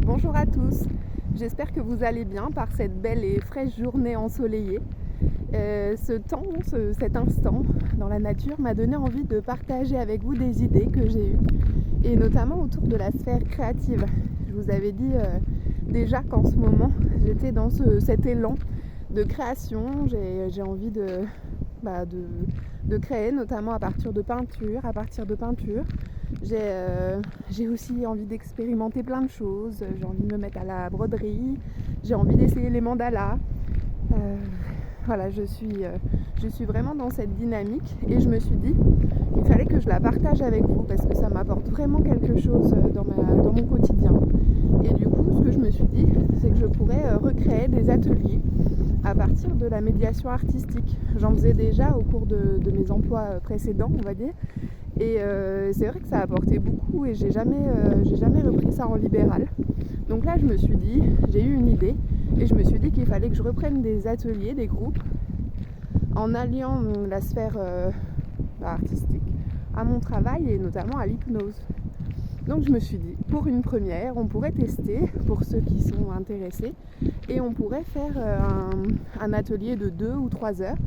Bonjour à tous, j'espère que vous allez bien par cette belle et fraîche journée ensoleillée. Cet instant dans la nature m'a donné envie de partager avec vous des idées que j'ai eues, et notamment autour de la sphère créative. Je vous avais dit déjà qu'en ce moment j'étais dans cet élan de création. J'ai envie de créer, notamment à partir de peinture. J'ai aussi envie d'expérimenter plein de choses. J'ai envie de me mettre à la broderie, j'ai envie d'essayer les mandalas. Voilà, je suis vraiment dans cette dynamique, et je me suis dit qu'il fallait que je la partage avec vous parce que ça m'apporte vraiment quelque chose dans mon quotidien. Et du coup, ce que je me suis dit, c'est que je pourrais recréer des ateliers à partir de la médiation artistique. J'en faisais déjà au cours de mes emplois précédents, on va dire. Et c'est vrai que ça a apporté beaucoup, et j'ai jamais repris ça en libéral. Donc là, je me suis dit, j'ai eu une idée, et je me suis dit qu'il fallait que je reprenne des ateliers, des groupes, en alliant la sphère artistique à mon travail, et notamment à l'hypnose. Donc je me suis dit, pour une première, on pourrait tester, pour ceux qui sont intéressés, et on pourrait faire un atelier de 2 ou 3 heures.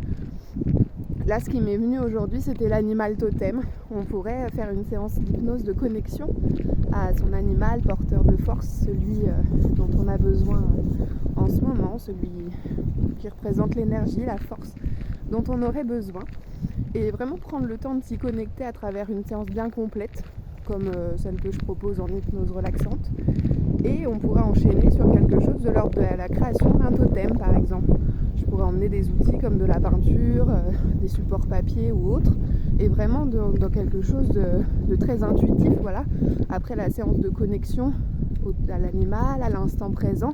Là, ce qui m'est venu aujourd'hui, c'était l'animal totem. On pourrait faire une séance d'hypnose de connexion à son animal porteur de force, celui dont on a besoin en ce moment, celui qui représente l'énergie, la force dont on aurait besoin. Et vraiment prendre le temps de s'y connecter à travers une séance bien complète, comme celle que je propose en hypnose relaxante. Et on pourrait enchaîner sur quelque chose de l'ordre de la création d'un totem, par exemple. Je pourrais emmener des outils comme de la peinture, des supports papier ou autres, et vraiment dans quelque chose de très intuitif. Voilà. Après la séance de connexion à l'animal, à l'instant présent,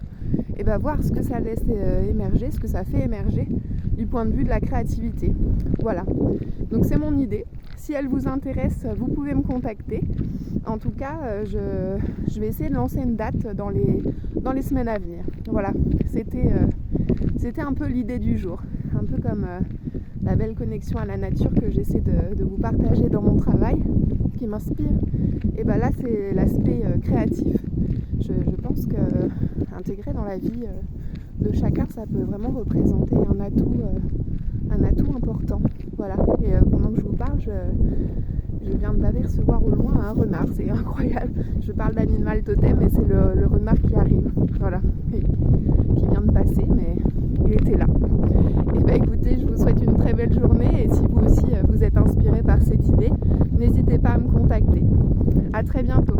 et voir ce que ça laisse émerger, ce que ça fait émerger du point de vue de la créativité. Voilà. Donc c'est mon idée. Si elle vous intéresse, vous pouvez me contacter. En tout cas, je vais essayer de lancer une date dans les semaines à venir. Voilà, c'était un peu l'idée du jour. Un peu comme la belle connexion à la nature que j'essaie de vous partager dans mon travail, qui m'inspire. Et là, c'est l'aspect créatif. Je pense que intégrer dans la vie de chacun, ça peut vraiment représenter un atout important. Voilà. Et pendant que je vous parle, je viens d'apercevoir au loin un renard. C'est incroyable. Je parle d'animal totem, et c'est le renard qui arrive. Voilà. Et qui vient de passer, mais il était là. Et écoutez, je vous souhaite une très belle journée, et si vous aussi vous êtes inspiré par cette idée, n'hésitez pas à me contacter. À très bientôt.